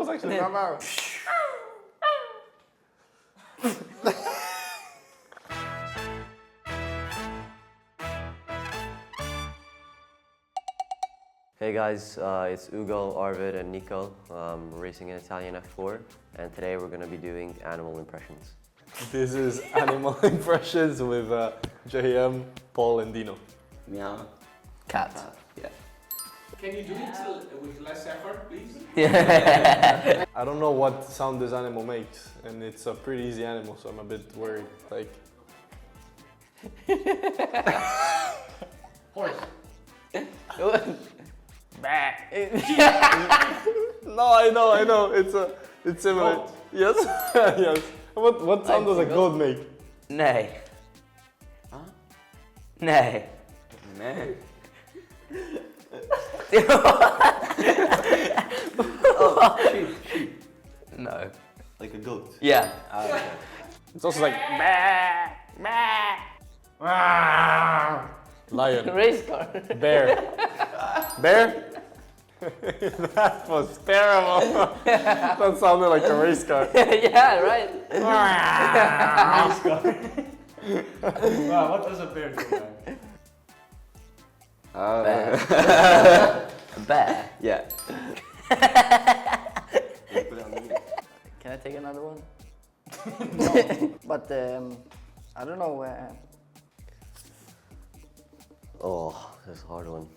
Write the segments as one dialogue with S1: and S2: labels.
S1: was actually not bad.
S2: Hey guys, it's Ugo, Arvid, and Nico. We're racing an Italian F4, and today we're going to be doing animal impressions.
S1: This is animal impressions with JM, Paul, and Dino.
S3: Meow.
S4: Cat.
S3: Yeah.
S5: Can you do it with less effort, please?
S4: Yeah.
S1: I don't know what sound this animal makes, and it's a pretty easy animal, so I'm a bit worried. Like,
S5: Horse.
S1: no, I know. It's similar.
S5: Goat.
S1: Yes, yes. What sound does a goat make?
S4: Nay.
S3: Huh?
S4: Nay.
S3: Man.
S4: Oh, sheep. No.
S3: Like a goat.
S4: Yeah.
S3: Okay.
S1: It's also like lion,
S4: Race car.
S1: bear. Bear? That was terrible. That sounded like a race car.
S4: Yeah, right.
S5: Wow, what does a bear do, man?
S4: Bear.
S3: Yeah. Put it on mute.
S4: Can I take another one? But I don't know where.
S2: Oh, this is a hard one.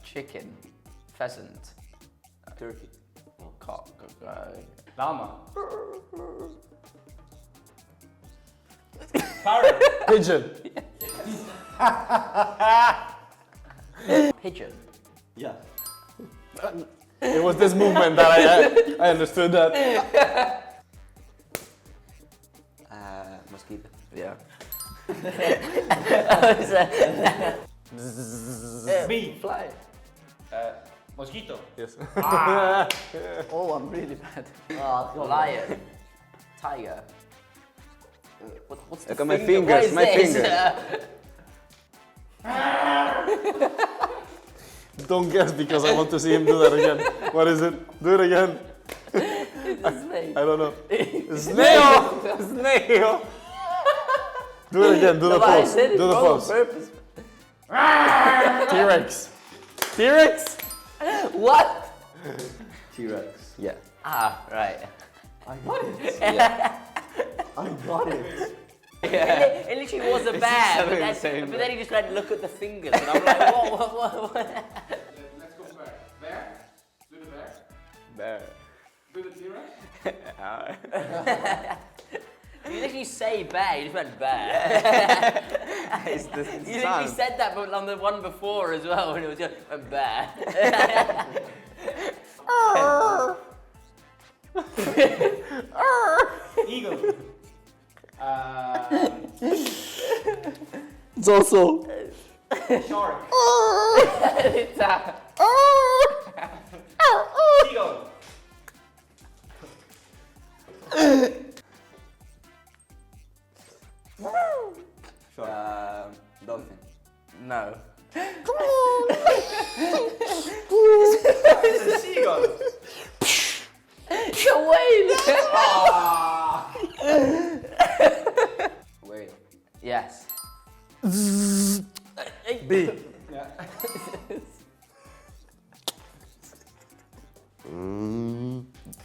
S4: Chicken, pheasant,
S3: Turkey.
S4: cock,
S5: Llama. Parrot.
S1: Pigeon.
S4: pigeon.
S3: Yeah.
S1: It was this movement that I understood that.
S3: Mosquito.
S4: Yeah.
S5: Bee.
S4: Fly.
S5: Mosquito.
S1: Yes.
S4: Oh, I'm really bad. Lion, tiger. What's the
S3: Look at my
S4: finger? What
S3: fingers,
S4: is
S3: my
S4: this?
S3: fingers.
S1: Don't guess because I want to see him do that again. What is it? Do it again.
S4: It's a snake.
S1: I don't know. Snail! Snail! Do it again. Do the
S4: No, I
S1: pose.
S4: said it
S1: Do the
S4: wrong on
S1: pose.
S4: purpose.
S1: T-Rex. T-Rex?
S4: What?
S3: T-Rex.
S2: Yeah.
S4: Ah, right.
S3: I got it.
S4: Yeah.
S3: I got it.
S4: It literally was a bear,
S3: exactly the same,
S4: but then he just went, look at the fingers, and I'm like, what?
S5: Let's go bear. Bear? Do the bear.
S3: Bear.
S5: Do the T-Rex.
S4: You literally say bear, you just went bear.
S3: It's the
S4: You literally
S3: sound.
S4: said that but on the one before as well, and it was just a bear.
S5: Eagle.
S1: It's also.
S5: Shark.
S4: It's a...
S5: Seagull.
S3: Dolphin.
S4: No.
S5: It's a seagull.
S4: It's a whale!
S3: Whale.
S4: Yes.
S1: B.
S5: Yeah.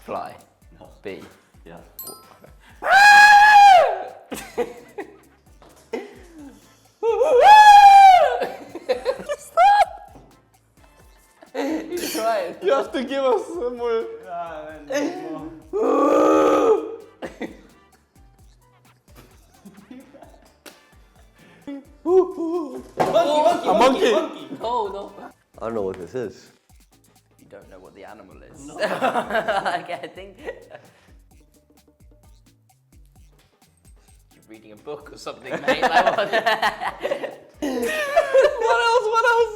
S4: Fly.
S3: No.
S4: B.
S3: Yeah.
S4: You tried.
S1: You have to give us some more. A monkey.
S4: No.
S2: I don't know what this is.
S4: You don't know what the animal is. No. Like, I think... You're reading a book or something, mate. Like, what?
S1: What else? What else?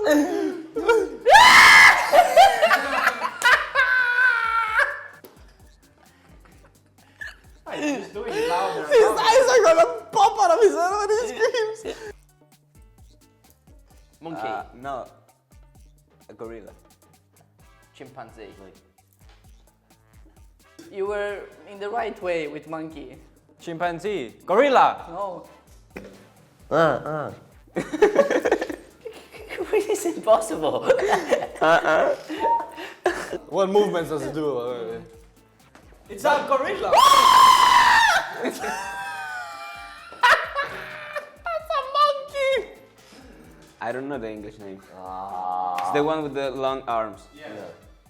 S5: He's just doing it louder.
S1: His eyes are gonna pop out of his head when he screams.
S4: Monkey.
S3: No. A gorilla.
S4: Chimpanzee. You were in the right way with monkey.
S3: Chimpanzee. Gorilla.
S4: No. It's impossible.
S1: What movements does it do?
S3: It's a gorilla. I don't know the English name. It's the one with the long arms.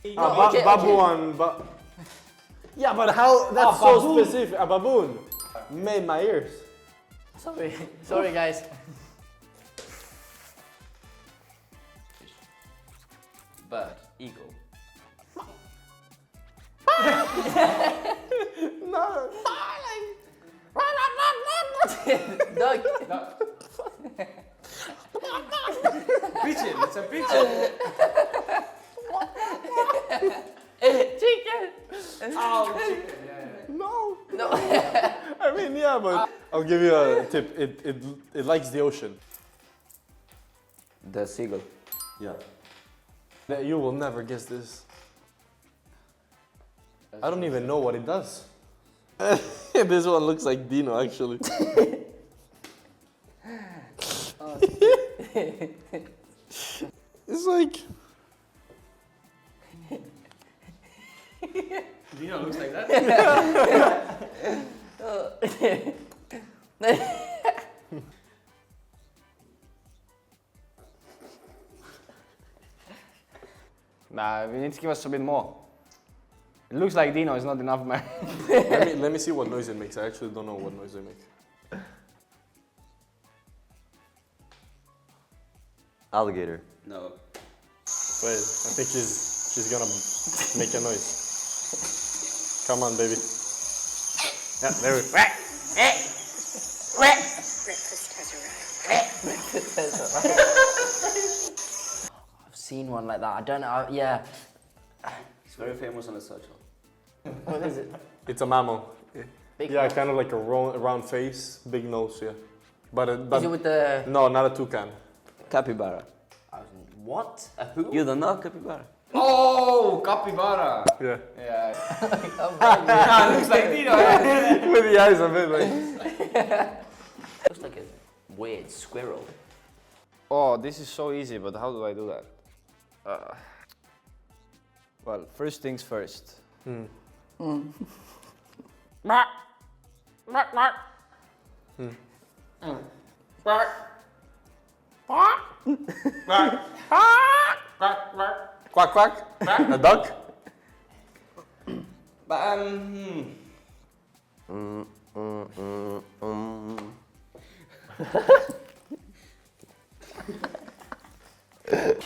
S1: Baboon. Yeah, but how? That's so specific. A baboon. Made my ears.
S4: Sorry guys.
S3: Bird. Eagle.
S1: No.
S4: Dog.
S3: Pigeon. It's a pigeon.
S4: Chicken.
S1: No.
S4: No.
S1: I mean, yeah, but I'll give you a tip. It likes the ocean.
S3: The seagull.
S2: Yeah.
S1: You will never guess this. I don't even know what it does. This one looks like Dino, actually. It's like.
S3: Dino looks like that. Nah, we need to give us a bit more. It looks like Dino is not enough, man.
S1: let me see what noise it makes. I actually don't know what noise it makes.
S2: Alligator.
S3: No.
S1: Wait, I think she's gonna make a noise. Come on, baby. Yeah, there we go.
S6: Breakfast has arrived.
S4: I've seen one like that. I don't know. Yeah.
S3: It's very famous on the social.
S4: What is it?
S1: It's a mammal.
S4: Big
S1: Yeah,
S4: mouth.
S1: kind of like a round face, big nose, yeah. But
S4: Is it with the?
S1: no, not a toucan.
S3: Capybara.
S4: What? A who?
S3: You don't know capybara?
S5: Oh, capybara.
S1: Yeah.
S5: Yeah.
S3: It looks like Dino.
S1: With the eyes a bit like.
S4: Looks like a weird squirrel.
S3: Oh, this is so easy, but how do I do that? Well, first things first.
S1: Quack quack. A duck.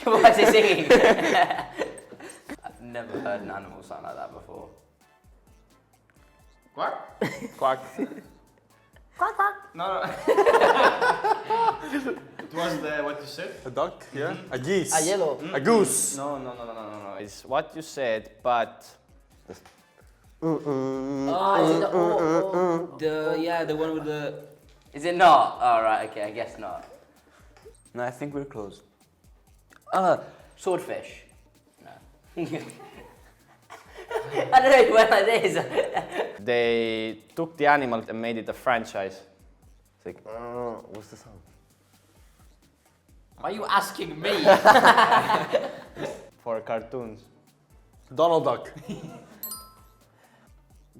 S4: What is he singing? I've never heard an animal sound like that before.
S5: Quack.
S1: Quack.
S5: No. It was what you said.
S1: A duck, yeah. A geese.
S4: A yellow.
S1: A goose.
S3: No. It's what you said, but
S4: Oh, is it
S3: the one with the.
S4: Is it not? Oh, right, okay, I guess not.
S3: No, I think we're close.
S4: Swordfish. No. I don't know, it went like this.
S3: They took the animal and made it a franchise.
S2: It's like, what's the sound?
S4: Why are you asking me?
S3: For cartoons.
S1: Donald Duck.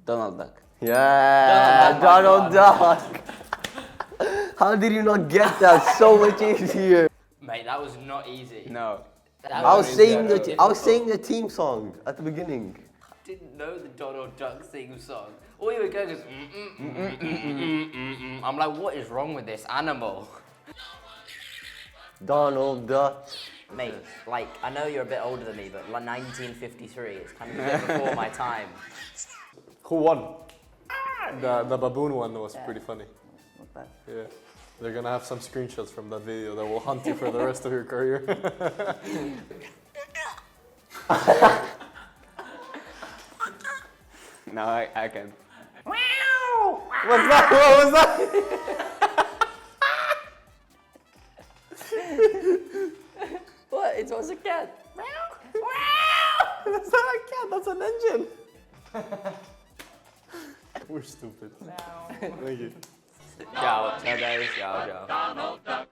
S3: Donald Duck.
S2: Yeah, Donald Duck. How did you not get that? So much easier.
S4: Mate, that was not easy.
S3: No.
S4: That
S2: I was saying
S4: very
S2: I was
S4: difficult.
S2: saying the team song at the beginning.
S4: I didn't know the Donald Duck theme song. All you were going is I'm like, what is wrong with this animal?
S2: Donald Duck.
S4: Mate, like, I know you're a bit older than me, but like 1953, it's kind of a bit before my time.
S1: Who won? The baboon one was pretty funny.
S4: Not bad.
S1: Yeah. They're gonna have some screenshots from that video that will haunt you for the rest of your career.
S3: No, I can't.
S1: What's that? What was that?
S4: What? It was a cat.
S1: That's not a cat, that's an engine. We're stupid. Thank you.
S4: Ciao. Ciao guys. Ciao, ciao.